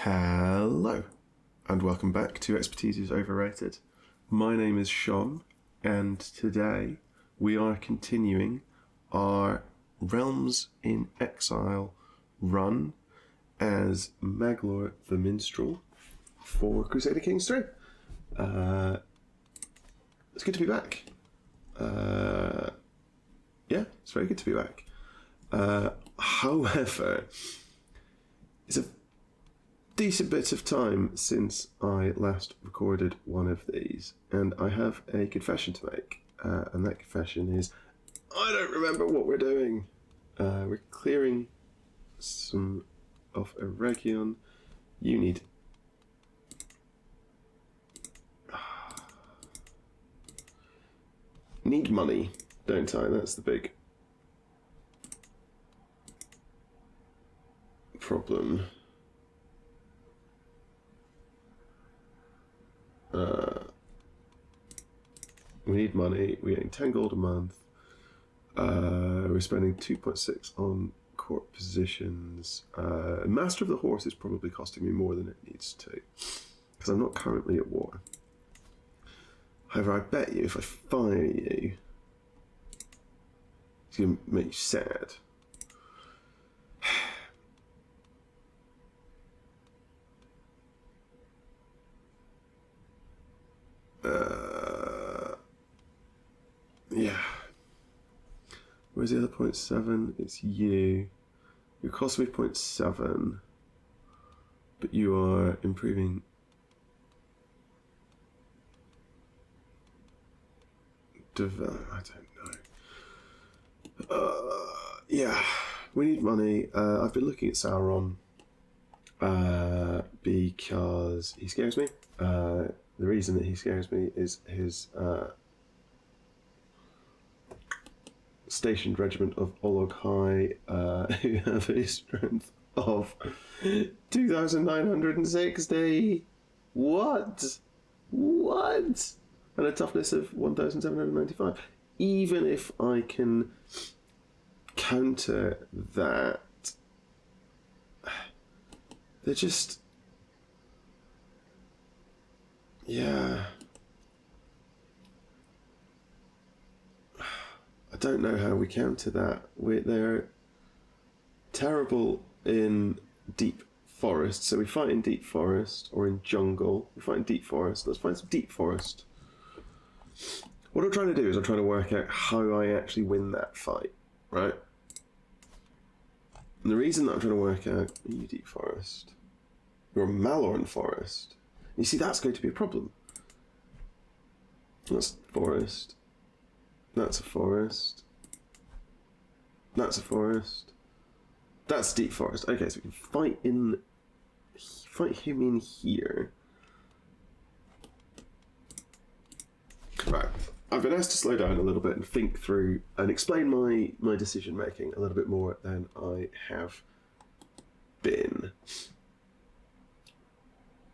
Hello, and welcome back to Expertise is Overrated. My name is Sean, and today we are continuing our Realms in Exile run as Maglor the Minstrel for Crusader Kings 3. It's good to be back. Yeah, it's very good to be back. However, it's a decent bit of time since I last recorded one of these, and I have a confession to make, and that confession is I don't remember what we're doing. We're clearing some of a Region. You need money, don't I? That's the big problem. We need money. We're getting 10 gold a month. We're spending 2.6 on court positions. Master of the Horse is probably costing me more than it needs to, because I'm not currently at war. However, I bet you if I fire you, it's going to make you sad. Yeah. Where's the other 0.7? It's you. You're costing me 0.7, but you are improving. I don't know. Yeah, we need money. I've been looking at Sauron because he scares me. The reason that he scares me is his stationed regiment of Ologhai, who have a strength of 2,960. What? And a toughness of 1,795. Even if I can counter that, they're just... Yeah. I don't know how we counter that. They're terrible in deep forest, so we fight in deep forest, or in jungle. We fight in deep forest. Let's find some deep forest. What I'm trying to do is I'm trying to work out how I actually win that fight, right? And the reason that I'm trying to work out, are you deep forest? You're Maglor forest. You see, that's going to be a problem. That's forest. That's a forest. That's a forest. That's deep forest. Okay, so we can fight him in here. Right. I've been asked to slow down a little bit and think through and explain my decision making a little bit more than I have been.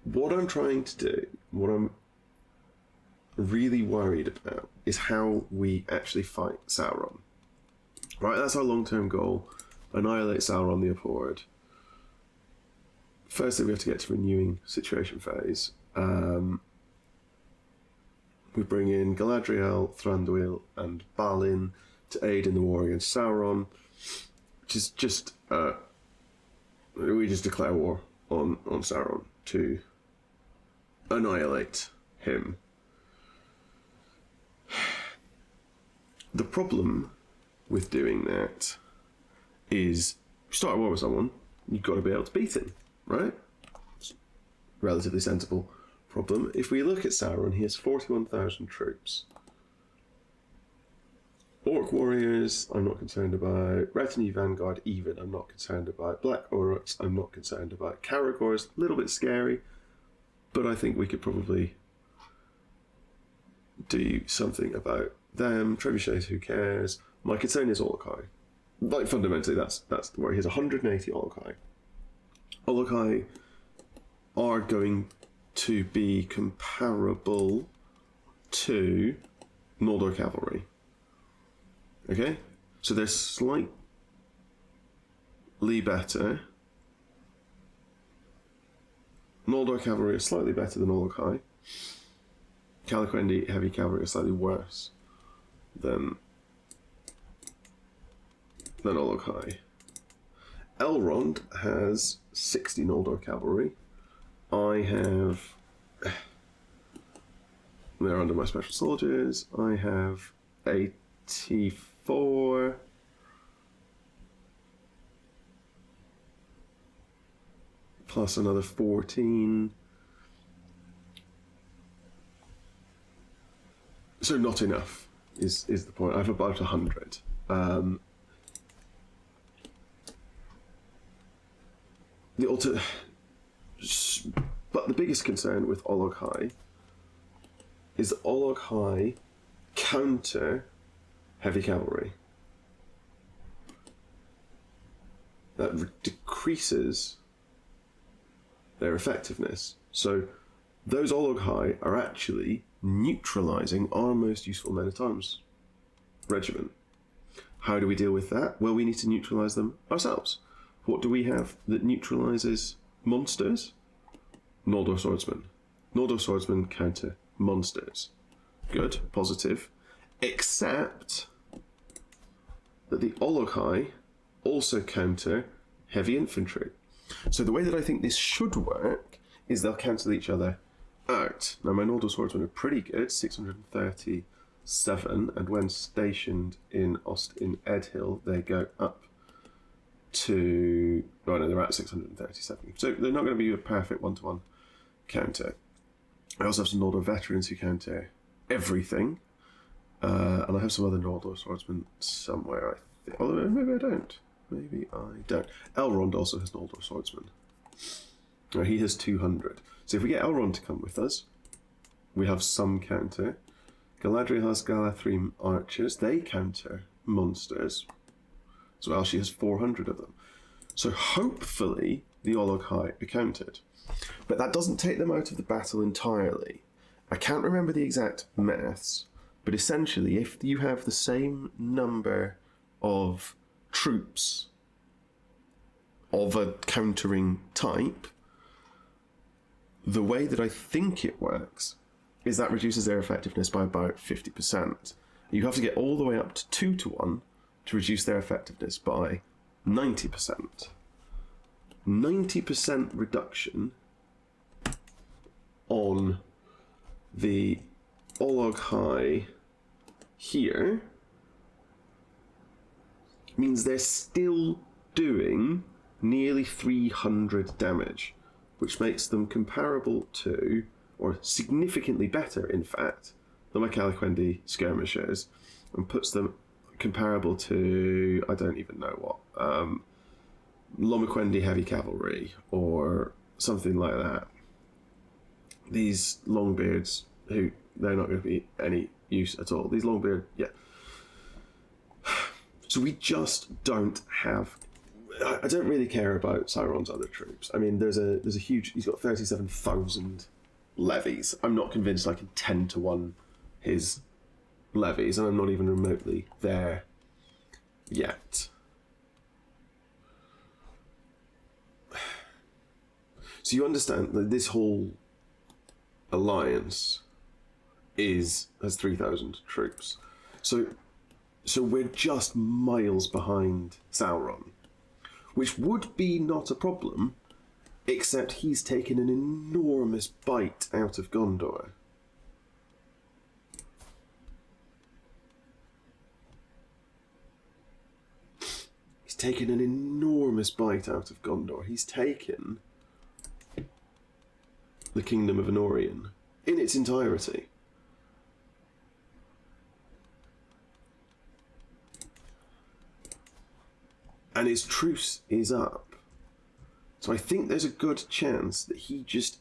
What I'm trying to do, what I'm really worried about, is how we actually fight Sauron. Right, that's our long-term goal. Annihilate Sauron the Abhorred. Firstly, we have to get to renewing situation phase. We bring in Galadriel, Thranduil, and Balin to aid in the war against Sauron, which is just we just declare war on Sauron to annihilate him. The problem with doing that is, you start a war with someone, you've got to be able to beat him, right? It's a relatively sensible problem. If we look at Sauron, he has 41,000 troops. Orc warriors, I'm not concerned about. Retinue Vanguard, even, I'm not concerned about. Black Aurochs, I'm not concerned about. Caragors, a little bit scary, but I think we could probably do something about them. Trebuchets, who cares? My concern is Ologhai. Like, fundamentally, that's the worry. He has 180 Ologhai. Ologhai are going to be comparable to Noldor cavalry. Okay? So they're slightly better, Noldor cavalry are slightly better than Olokai. Calaquendi heavy cavalry are slightly worse than Olokai. Elrond has 60 Noldor cavalry. I have... They're under my special soldiers. I have 84. Plus another 14. So not enough is the point. I have about 100. But the biggest concern with Olokai is that Olokai counter heavy cavalry. That decreases their effectiveness. So those Olokai are actually neutralizing our most useful men-at-arms regiment. How do we deal with that? Well, we need to neutralize them ourselves. What do we have that neutralizes monsters? Noldor swordsmen. Noldor swordsmen counter monsters. Good, positive. Except that the Olokai also counter heavy infantry. So the way that I think this should work is they'll cancel each other out. Now my Noldor swordsmen are pretty good, 637, and when stationed in Edhill, they go up to... Oh no, they're at 637. So they're not going to be a perfect one-to-one counter. I also have some Noldor veterans who counter everything. And I have some other Noldor swordsmen somewhere, I think. Although maybe I don't. Maybe I don't. Elrond also has Noldor swordsmen. Now, he has 200. So if we get Elrond to come with us, we have some counter. Galadriel has Galathrim archers. They counter monsters as well. She has 400 of them. So hopefully the Olokai are countered. But that doesn't take them out of the battle entirely. I can't remember the exact maths, but essentially if you have the same number of troops of a countering type, the way that I think it works is that reduces their effectiveness by about 50%. You have to get all the way up to 2 to 1 to reduce their effectiveness by 90%. 90% reduction on the Olokai here means they're still doing nearly 300 damage, which makes them comparable to, or significantly better, in fact, than my Calaquendi skirmishers, and puts them comparable to, I don't even know what, Lomaquendi heavy cavalry, or something like that. These Longbeards, who, they're not going to be any use at all. These Longbeard, yeah. So we just don't have... I don't really care about Sauron's other troops. I mean, there's a huge... He's got 37,000 levies. I'm not convinced I can 10 to 1 his levies, and I'm not even remotely there yet. So you understand that this whole alliance has 3,000 troops. So we're just miles behind Sauron, which would be not a problem, except he's taken an enormous bite out of Gondor. He's taken an enormous bite out of Gondor. He's taken the Kingdom of Feanorian in its entirety. And his truce is up. So I think there's a good chance that he just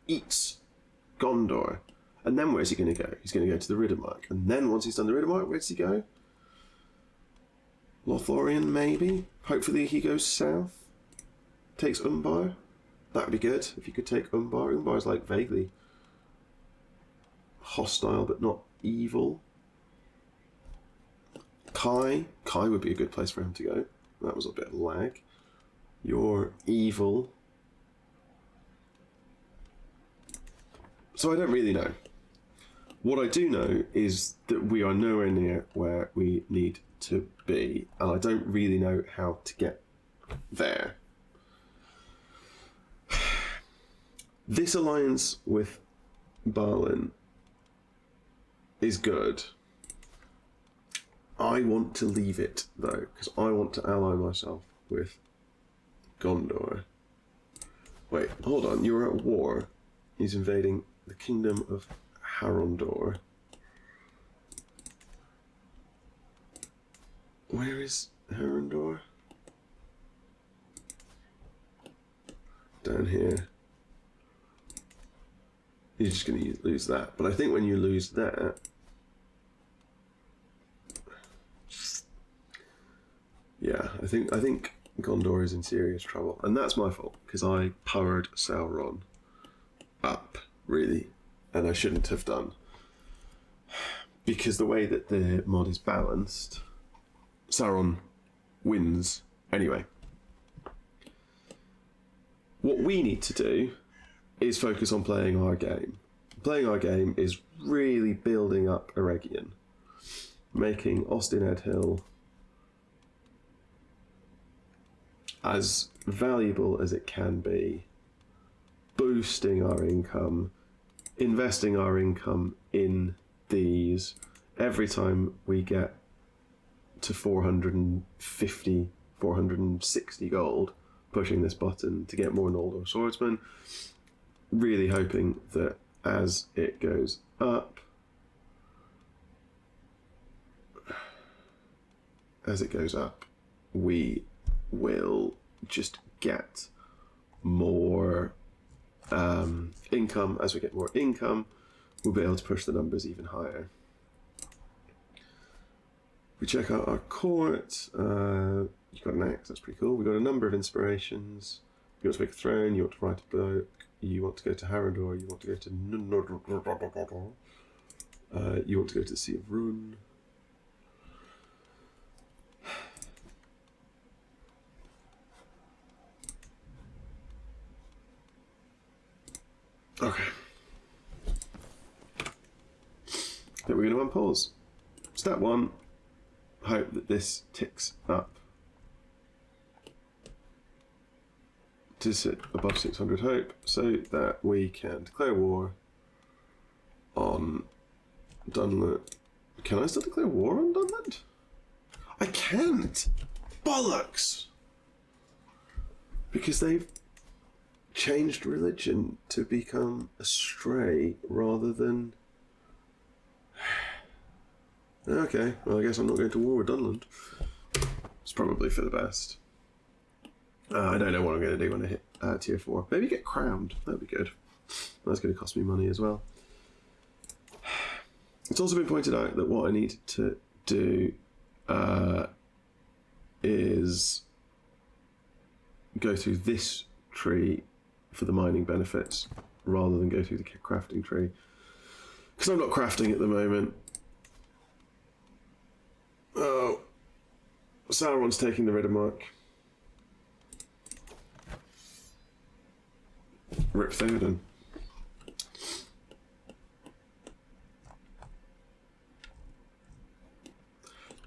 eats Gondor. And then where's he going to go? He's going to go to the Riddermark. And then once he's done the Riddermark, where does he go? Lothlorien, maybe? Hopefully he goes south. Takes Umbar. That would be good, if you could take Umbar. Umbar is like vaguely hostile, but not evil. Kai would be a good place for him to go. That was a bit of lag. You're evil. So I don't really know. What I do know is that we are nowhere near where we need to be, and I don't really know how to get there. This alliance with Balin is good. I want to leave it, though, because I want to ally myself with Gondor. Wait, hold on, you're at war. He's invading the kingdom of Harondor. Where is Harondor? Down here. You're just going to lose that. But I think when you lose that... Yeah, I think Gondor is in serious trouble. And that's my fault, because I powered Sauron up, really. And I shouldn't have done. Because the way that the mod is balanced, Sauron wins anyway. What we need to do is focus on playing our game. Playing our game is really building up Eregion, making Austin Ed Hill as valuable as it can be, boosting our income, investing our income in these. Every time we get to 450, 460 gold, pushing this button to get more Noldor swordsmen, really hoping that as it goes up, we will just get more income. As we get more income, we'll be able to push the numbers even higher. We check out our court. You've got an axe, that's pretty cool. We've got a number of inspirations. You want to make a throne, you want to write a book, you want to go to Harondor, you want to go to you want to go to the Sea of Run. Okay. Then we're going to unpause. Step 1, hope that this ticks up to sit above 600 hope so that we can declare war on Dunland. Can I still declare war on Dunland? I can't! Bollocks! Because they've changed religion to become a stray rather than... Okay, well I guess I'm not going to war with Dunland. It's probably for the best. I don't know what I'm going to do when I hit tier 4. Maybe get crowned. That'd be good. That's going to cost me money as well. It's also been pointed out that what I need to do is go through this tree for the mining benefits rather than go through the crafting tree. Because I'm not crafting at the moment. Oh. Sauron's taking the Riddermark. Rip Theoden.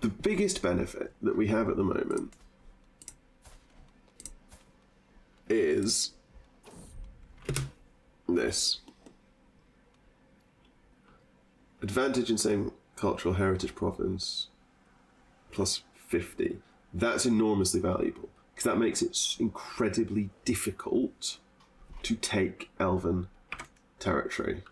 The biggest benefit that we have at the moment is this. Advantage in same cultural heritage province plus 50. That's enormously valuable because that makes it incredibly difficult to take Elven territory.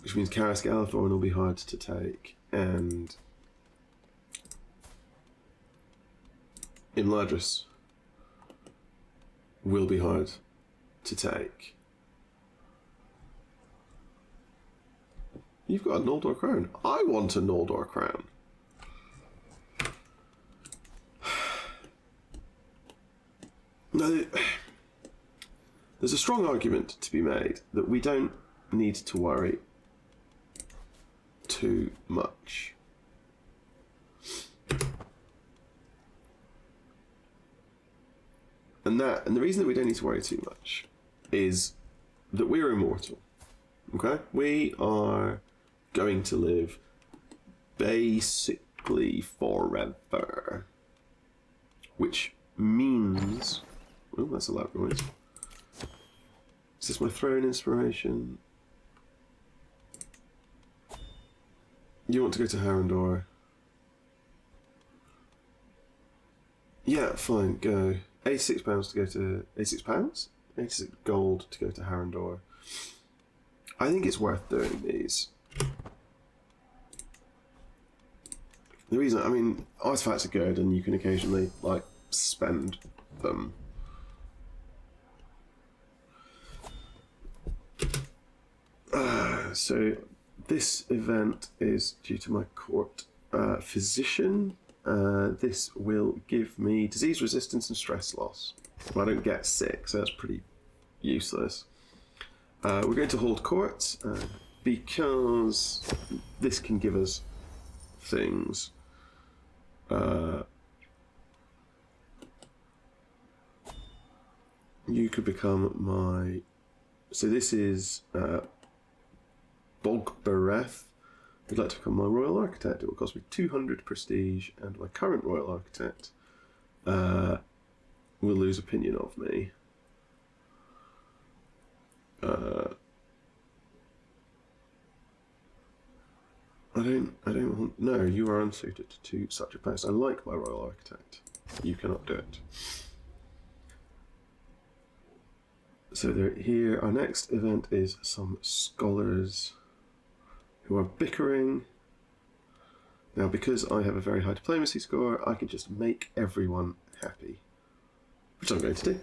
Which means Karas Galithorn will be hard to take, and Imladris will be hard to take. You've got a Noldor crown. I want a Noldor crown. Now, there's a strong argument to be made that we don't need to worry too much And the reason that we don't need to worry too much is that we're immortal. Okay? We are going to live basically forever. Which means... Oh, that's a loud noise. Is this my throne inspiration? You want to go to Harrendor? Yeah, fine, go. £86 to go to... £86? 86 gold to go to Harrendor. I think it's worth doing these. The reason, I mean, artifacts are good and you can occasionally, like, spend them. So, this event is due to my court physician. This will give me disease resistance and stress loss. Well, I don't get sick, so that's pretty useless. We're going to hold court because this can give us things. You could become my... So this is Bogbereth. Would like to become my Royal Architect. It will cost me 200 prestige, and my current Royal Architect will lose opinion of me. I don't want... No, you are unsuited to such a post. I like my Royal Architect. You cannot do it. So here, our next event is some scholars who are bickering. Now, because I have a very high diplomacy score, I can just make everyone happy, which I'm going to do.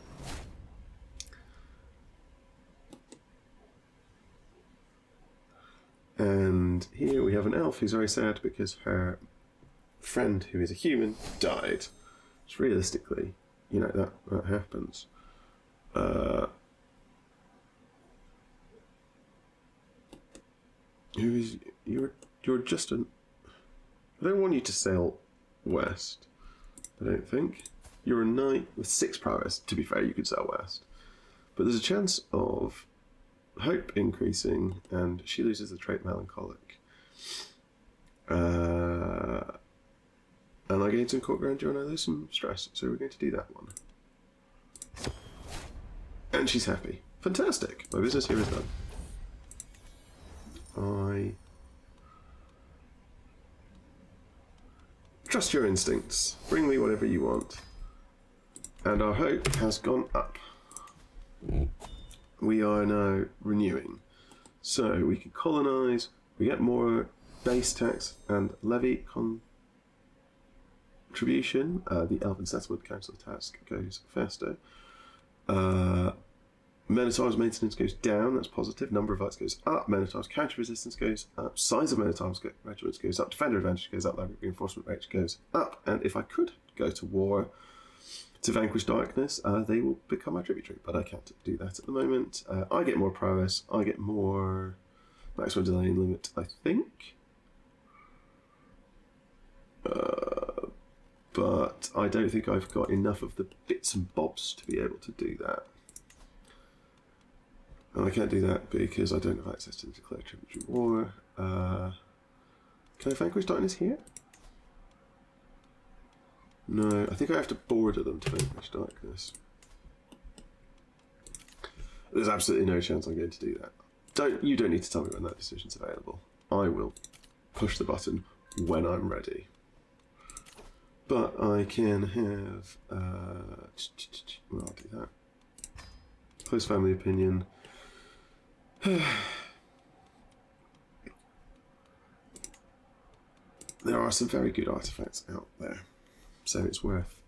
And here we have an elf who's very sad because her friend, who is a human, died. Which realistically, you know, that happens. Who is... You're just an... I don't want you to sail west, I don't think. You're a knight with 6 prowess. To be fair, you could sail west. But there's a chance of hope increasing, and she loses the trait melancholic. And I gain some court grandeur and I lose some stress, so we're going to do that one. And she's happy. Fantastic! My business here is done. I trust your instincts. Bring me whatever you want. And our hope has gone up. We are now renewing. So we can colonise, we get more base tax and levy contribution. The Elven Settlement Council task goes faster. Minotaur's maintenance goes down, that's positive. Number of fights goes up. Minotaur's counter resistance goes up. Size of Minotaur's regiments goes up. Defender advantage goes up. Level reinforcement rate goes up. And if I could go to war to vanquish darkness, they will become my tributary. But I can't do that at the moment. I get more prowess. I get more maximum delay and limit, I think. But I don't think I've got enough of the bits and bobs to be able to do that. And I can't do that because I don't have access to the declared tributary war. Can I vanquish darkness here? No, I think I have to border them to vanquish darkness. There's absolutely no chance I'm going to do that. You don't need to tell me when that decision's available. I will push the button when I'm ready. But I can have... well, I'll do that. Close family opinion. There are some very good artifacts out there, so it's worth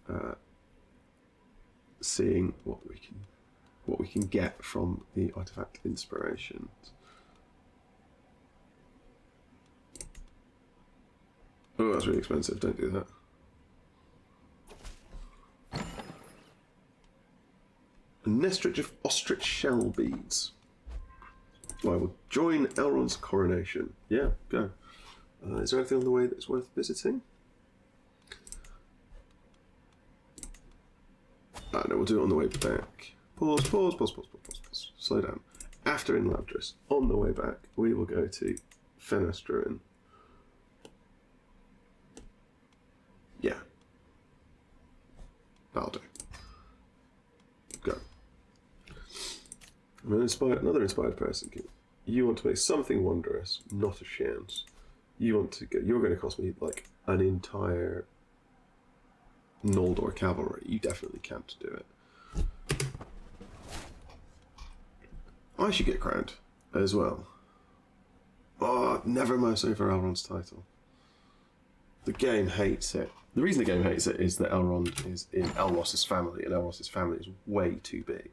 seeing what we can get from the artifact inspirations. Oh, that's really expensive. Don't do that. A nestrich of ostrich shell beads. I will join Elrond's coronation. Yeah, go. Is there anything on the way that's worth visiting? No, we'll do it on the way back. Pause. Slow down. After in Labdris, on the way back, we will go to Feanor. Yeah. That'll do. Go. Another inspired person. You want to make something wondrous, not a chance. You're going to cost me like an entire Noldor cavalry. You definitely can't do it. I should get crowned as well. Oh, never mouse over Elrond's title. The game hates it. The reason the game hates it is that Elrond is in Elros's family, and Elros's family is way too big.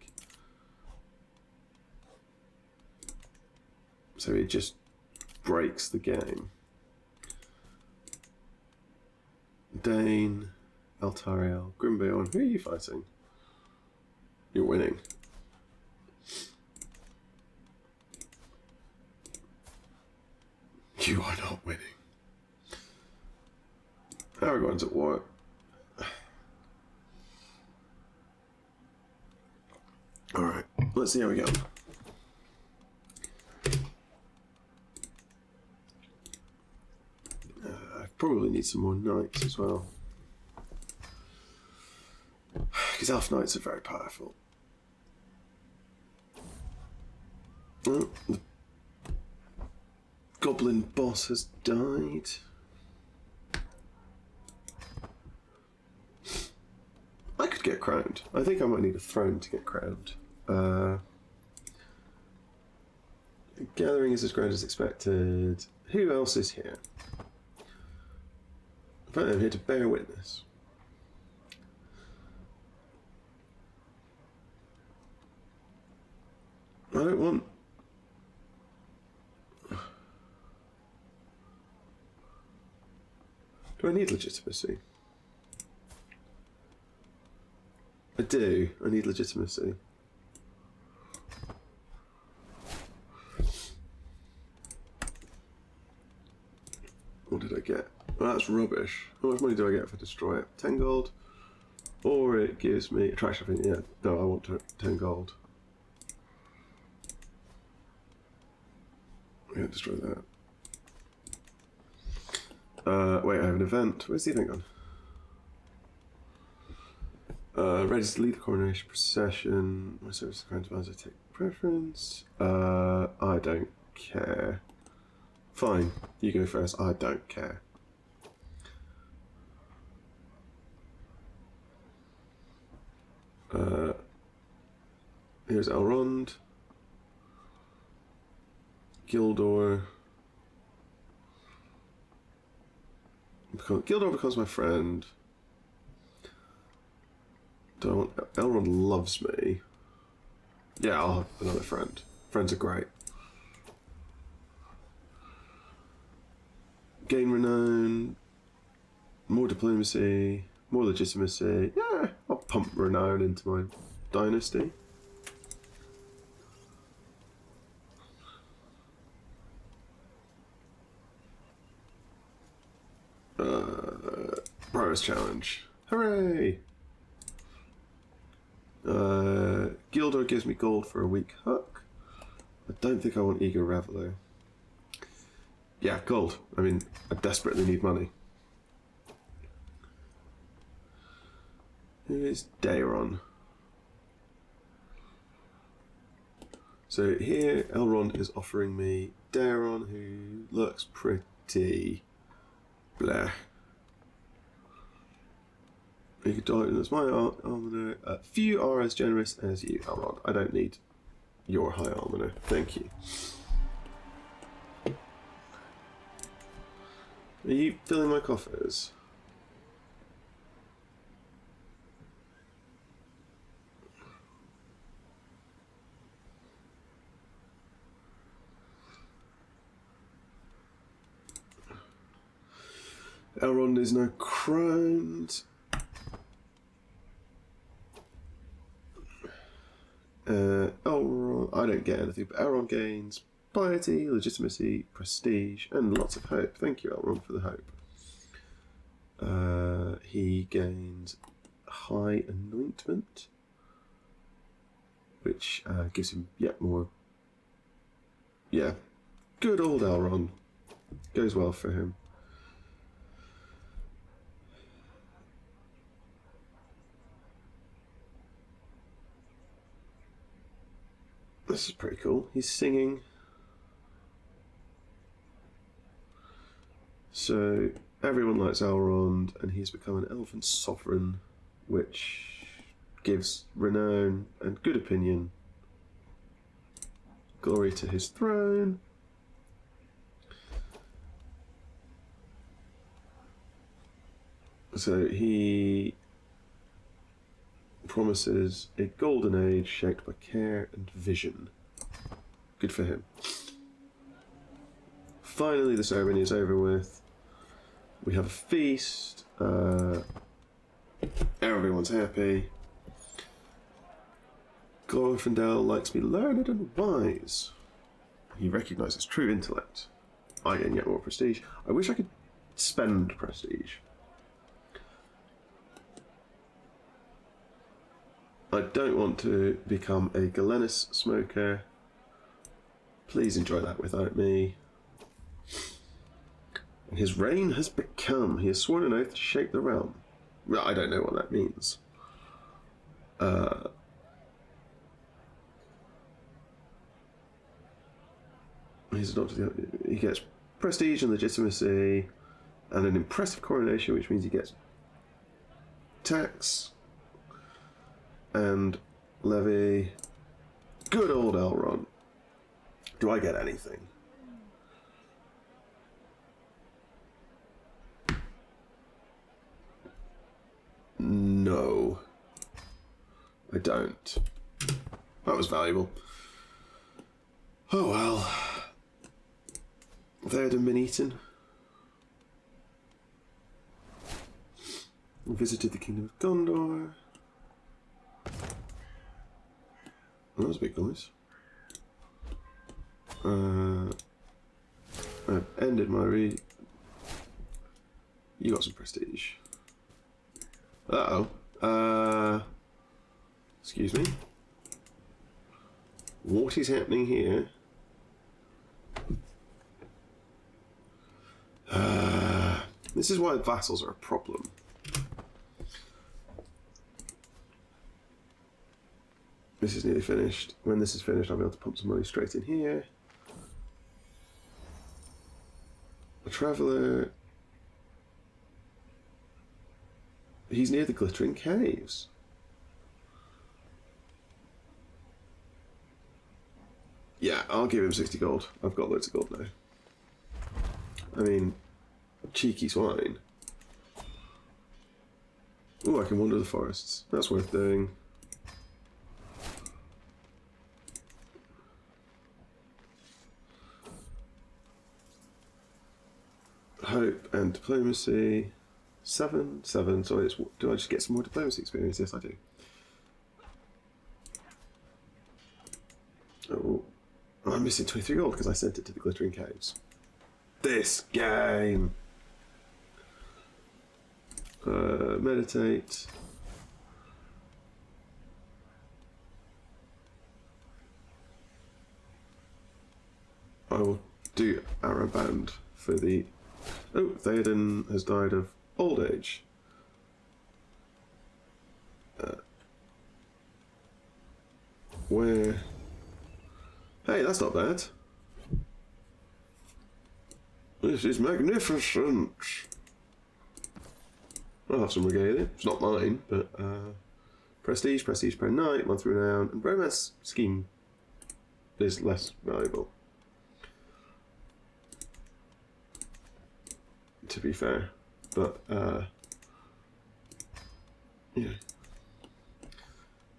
So it just breaks the game. Dane, Altariel, Grimbeorn, who are you fighting? You're winning. You are not winning. Aragorn's at war. Alright, let's see how we go. I probably need some more knights as well. Because elf knights are very powerful. Oh, the goblin boss has died. I could get crowned. I think I might need a throne to get crowned. Gathering is as grand as expected. Who else is here? I'm here to bear witness. I don't want... Do I need legitimacy? I do. I need legitimacy. What did I get? Well, that's rubbish. How much money do I get if I destroy it? 10 gold? Or it gives me attraction. Yeah, no, I want 10 gold. I'm going to destroy that. Wait, I have an event. Where's the event gone? Ready to lead the coronation procession. My service is crowned as I take preference. I don't care. Fine, you go first. I don't care. Here's Elrond. Gildor. Gildor becomes my friend. Elrond loves me. Yeah, I'll have another friend. Friends are great. Gain renown, more diplomacy, more legitimacy. Yeah, I'll pump renown into my dynasty. Prowess challenge. Hooray! Gildor gives me gold for a weak hook. I don't think I want Eager Reveler. Yeah, gold. I mean, I desperately need money. Who is Daeron? So here, Elrond is offering me Daeron, who looks pretty bleh. You could die as my almoner. Few are as generous as you, Elrond. I don't need your high almoner. Thank you. Are you filling my coffers? Elrond is now crowned. Elrond, I don't get anything, but Elrond gains piety, legitimacy, prestige, and lots of hope. Thank you, Elrond, for the hope. He gains high anointment, which gives him yet more. Yeah, good old Elrond. Goes well for him. This is pretty cool. He's singing. So everyone likes Elrond, and he's become an elven sovereign, which gives renown and good opinion. Glory to his throne. So he promises a golden age shaped by care and vision. Good for him. Finally, the ceremony is over with. We have a feast. Everyone's happy. Glorfindel likes me learned and wise. He recognises true intellect. I gain yet more prestige. I wish I could spend prestige. I don't want to become a Galenis smoker. Please enjoy that without me. And his reign has become. He has sworn an oath to shape the realm. Well, I don't know what that means. He's adopted. He gets prestige and legitimacy, and an impressive coronation, which means he gets tax and levy. Good old Elrond. Do I get anything? No. I don't. That was valuable. Oh well. Theod and been eaten. We visited the Kingdom of Gondor. That was a big noise. I've ended my read. You got some prestige. Uh-oh. Excuse me. What is happening here? This is why vassals are a problem. This is nearly finished. When this is finished, I'll be able to pump some money straight in here. A traveller. He's near the Glittering Caves. Yeah, I'll give him 60 gold. I've got loads of gold now. I mean, cheeky swine. Oh, I can wander the forests. That's worth doing. Hope and diplomacy. 7. So it's, do I just get some more diplomacy experience? Yes, I do. Oh, I'm missing 23 gold because I sent it to the Glittering Caves. This game. Meditate. I will do Arrowbound for the. Oh, Theoden has died of old age. Where? Hey, that's not bad. This is magnificent. I'll have some regalia. It's not mine, but prestige per night, month renown, and romance scheme is less valuable. To be fair, but yeah,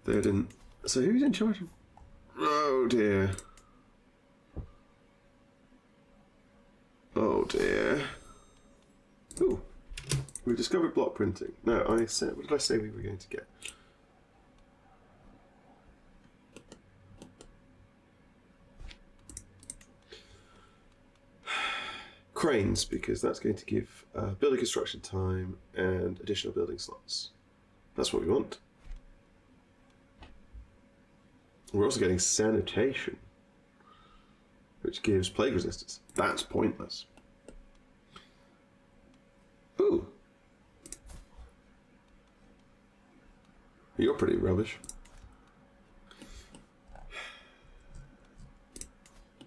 they didn't. So who's in charge of? Oh dear. Oh dear. Ooh, we discovered block printing. No, I said. What did I say we were going to get? Cranes, because that's going to give building construction time and additional building slots. That's what we want. We're also getting sanitation, which gives plague resistance. That's pointless. Ooh. You're pretty rubbish.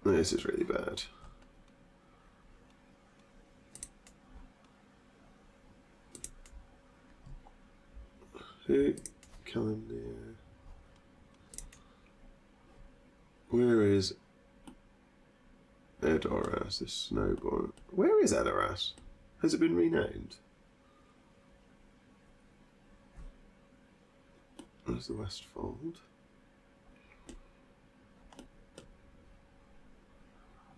This is really bad. Who? Calendar. Where is Edoras, this snowborn? Where is Edoras? Has it been renamed? Where's the Westfold?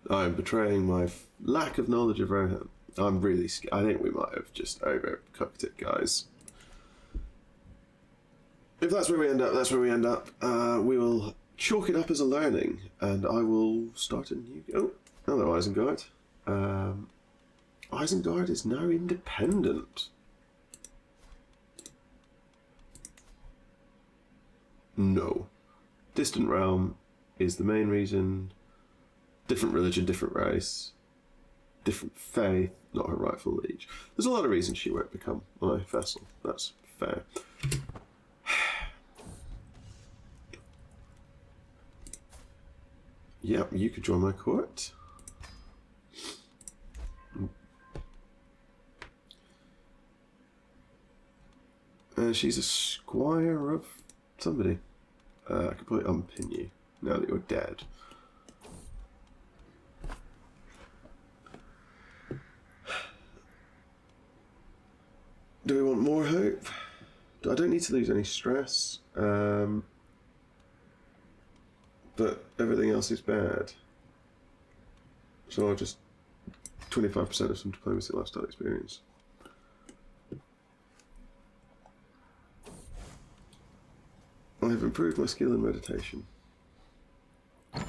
I'm betraying my lack of knowledge of Rohan. I'm really scared. I think we might have just overcooked it, guys. If that's where we end up, that's where we end up. We will chalk it up as a learning, and I will start a new... Oh, another Isengard. Isengard is now independent. No. Distant realm is the main reason. Different religion, different race, different faith, not her rightful liege. There's a lot of reasons she won't become my vassal. That's fair. Yep, you could join my court. She's a squire of somebody. I could probably unpin you now that you're dead. Do we want more hope? I don't need to lose any stress. But everything else is bad. So I'll just 25% of some diplomacy lifestyle experience. I have improved my skill in meditation. An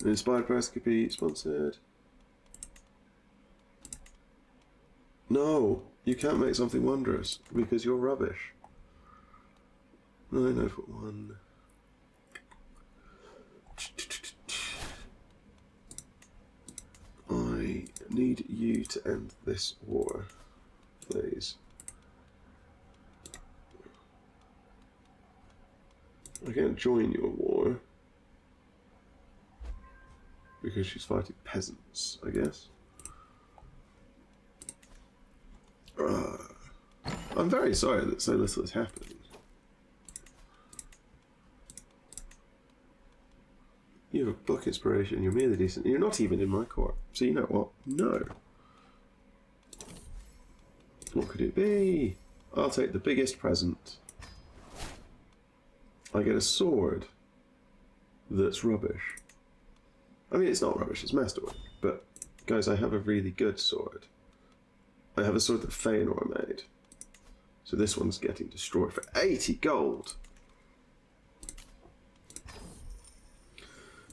inspired person could be sponsored. No, you can't make something wondrous because you're rubbish. 9 over 1. I need you to end this war, please. I can't join your war because she's fighting peasants, I guess. I'm very sorry that so little has happened. You have a book inspiration, you're merely decent, you're not even in my court. So you know what? No. What could it be? I'll take the biggest present. I get a sword that's rubbish. I mean, it's not rubbish, it's masterwork. But, guys, I have a really good sword. I have a sword that Feanor made. So this one's getting destroyed for 80 gold.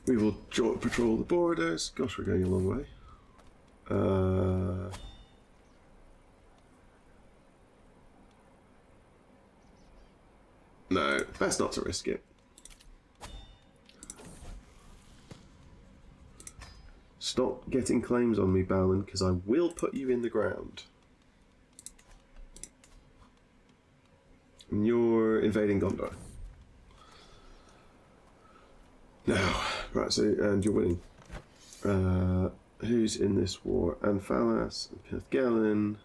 We will patrol the borders. Gosh, we're going a long way. No, best not to risk it. Stop getting claims on me, Balin, because I will put you in the ground. And you're invading Gondor. Now, right, so, and you're winning. Who's in this war? Anfalas and Pithgallin.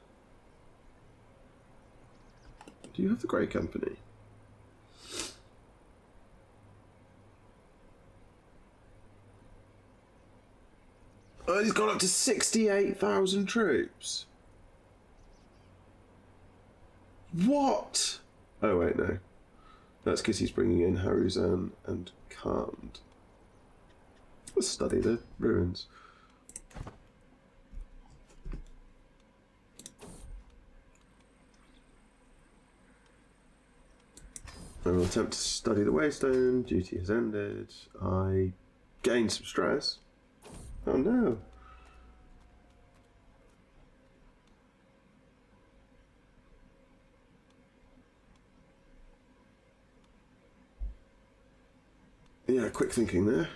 Do you have the Grey Company? Oh, he's got up to 68,000 troops. What? Oh, wait, no. That's because he's bringing in Haruzan and Khand. Let's study the ruins. I will attempt to study the Waystone. Duty has ended. I gained some stress. Oh no. Yeah, quick thinking there.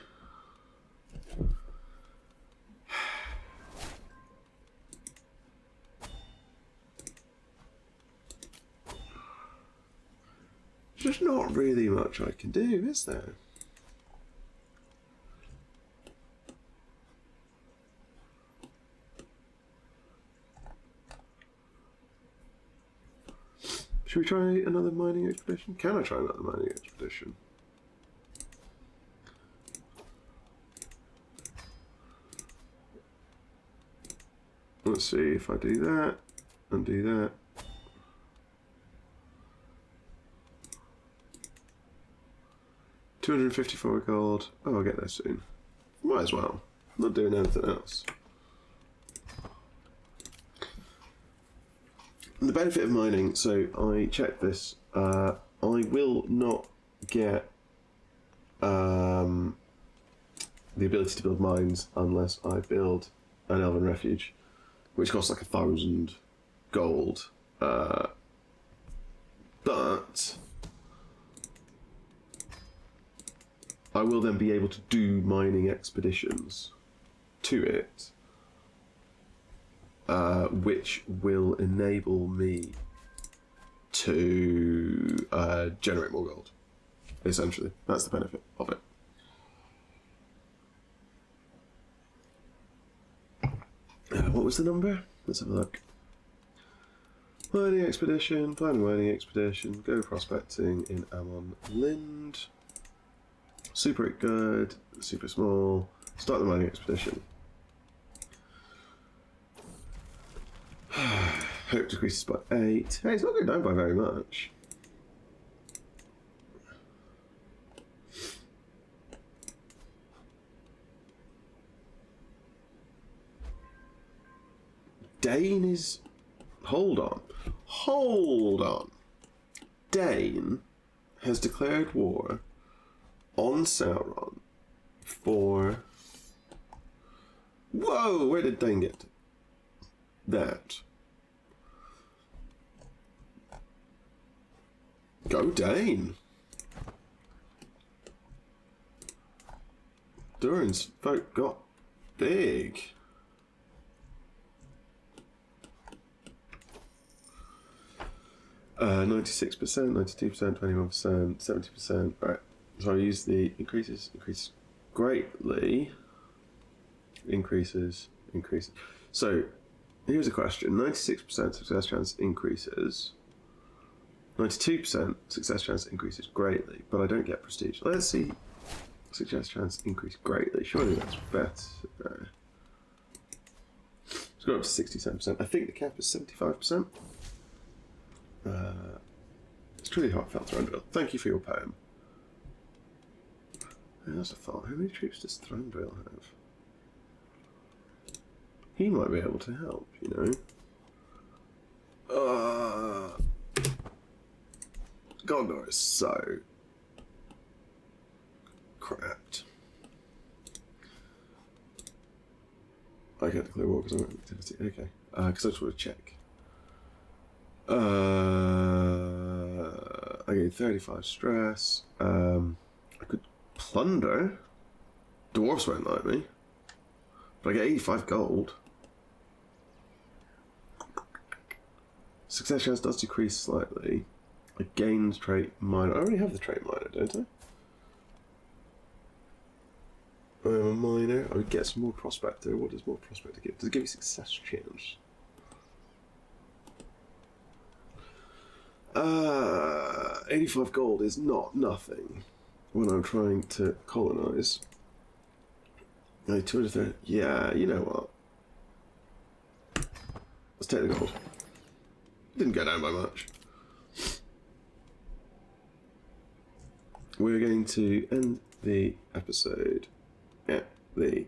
There's just not really much I can do, is there? Should we try another mining expedition? Can I try another mining expedition? Let's see if I do that and do that. $254 gold. Oh, I'll get there soon. Might as well. I'm not doing anything else. The benefit of mining, so I checked this, I will not get the ability to build mines unless I build an Elven Refuge, which costs like 1,000 gold. But I will then be able to do mining expeditions to it, which will enable me to generate more gold, essentially. That's the benefit of it. What was the number? Let's have a look. Mining expedition, plan a mining expedition, go prospecting in Amon Lind. Super good, super small. Start the mining expedition. Hope decreases by 8. Hey, it's not going down by very much. Dane is... Hold on. Hold on. Dane has declared war on Sauron for... Whoa, where did Dane get that? Go Dane. Durin's vote got big. Uh, 96%, 92%, 21%, 70%. Right. So I use the increases greatly. Increases. So here's a question. 96% success chance increases. 92% success chance increases greatly, but I don't get prestige. Let's see. Success chance increase greatly. Surely that's better. It's gone up to 67%. I think the cap is 75%. It's truly heartfelt, Thranduil. Thank you for your poem. That's a thought. How many troops does Thranduil have? He might be able to help, you know. Gondor is so crapped. I can't declare war because I'm at activity. Okay. Because I just want to check. I get 35 stress. I could plunder. Dwarves won't like me. But I get 85 gold. Success chance does decrease slightly. I gain trait minor. I already have the trait minor, don't I? I am a miner. I would get some more prospector. What does more prospector give? Does it give you success chance? 85 gold is not nothing when I'm trying to colonize. 230. Yeah, you know what? Let's take the gold. Didn't go down by much. We're going to end the episode at the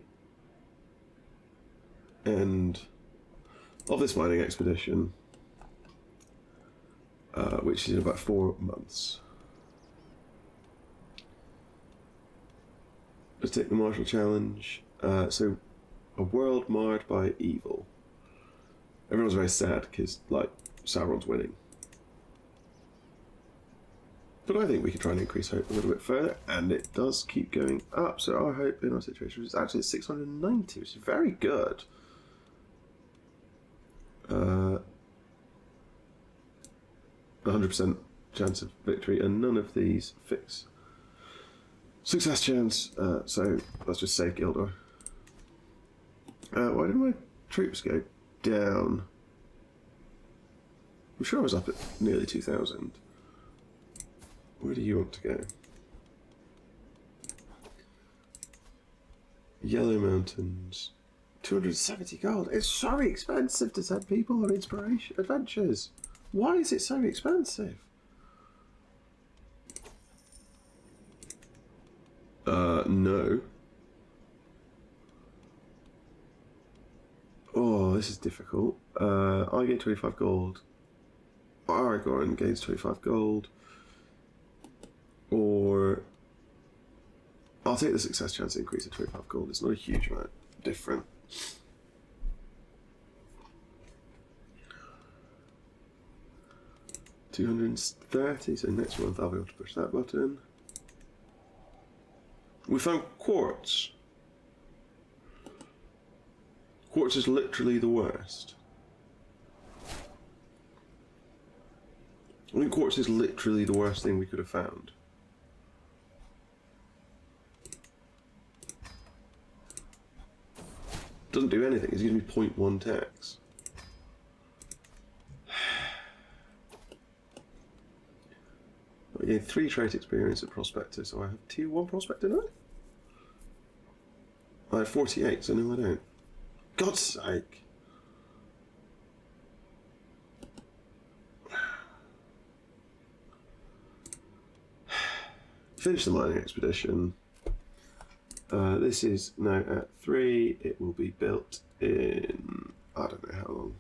end of this mining expedition, which is in about 4 months. Let's take the martial challenge. So, a world marred by evil. Everyone's very sad because, like, Sauron's winning. But I think we could try and increase hope a little bit further, and it does keep going up. So our hope in our situation is actually at 690, which is very good. 100% chance of victory, and none of these fix success chance. So let's just save Gildor. Why did my troops go down? I'm sure I was up at nearly 2,000. Where do you want to go? Yellow Mountains. 270 gold. It's so expensive to send people on inspiration adventures. Why is it so expensive? No. Oh, this is difficult. I get 25 gold. Aragorn gains 25 gold. Or I'll take the success chance increase of 25 gold. It's not a huge amount different. $230, so next month I'll be able to push that button. We found quartz. Quartz is literally the worst. I think quartz is literally the worst thing we could have found. Doesn't do anything, it's going to be 0.1 tax. I gained 3 trait experience at Prospector, so I have tier 1 Prospector now? I have 48, so no I don't. God's sake! Finish the mining expedition. This is now at 3. It will be built in, I don't know how long.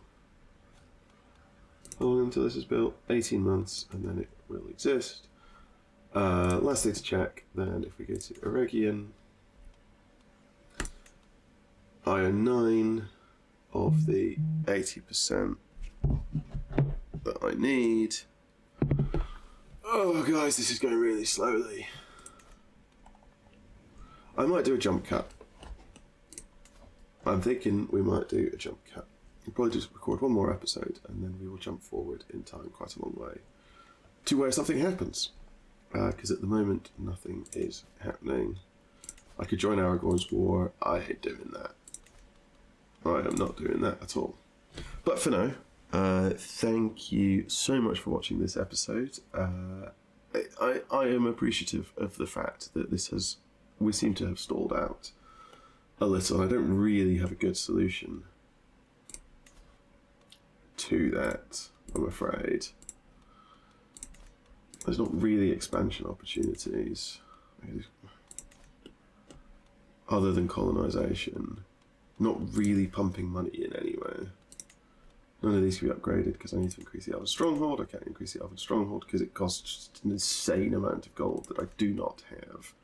How long until this is built? 18 months, and then it will exist. Last thing to check, then if we go to Eregion, I own 9 of the 80% that I need. Oh guys, this is going really slowly. I might do a jump cut. I'm thinking we might do a jump cut. We'll probably just record one more episode and then we will jump forward in time quite a long way to where something happens. Because at the moment nothing is happening. I could join Aragorn's war. I hate doing that. I am not doing that at all. But for now, thank you so much for watching this episode. I am appreciative of the fact that we seem to have stalled out a little. I don't really have a good solution to that, I'm afraid. There's not really expansion opportunities other than colonisation. Not really pumping money in anywhere. None of these can be upgraded because I need to increase the Elven Stronghold. I can't increase the Elven Stronghold because it costs just an insane amount of gold that I do not have.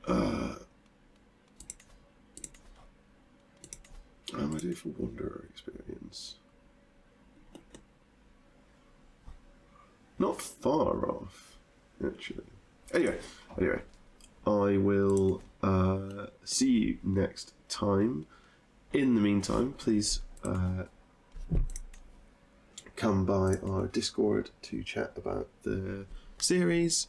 How am I doing for Wanderer experience? Not far off, actually. Anyway, I will see you next time. In the meantime, please come by our Discord to chat about the series.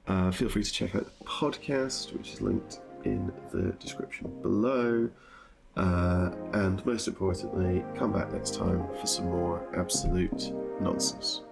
Feel free to check out the podcast, which is linked in the description below. And most importantly, come back next time for some more absolute nonsense.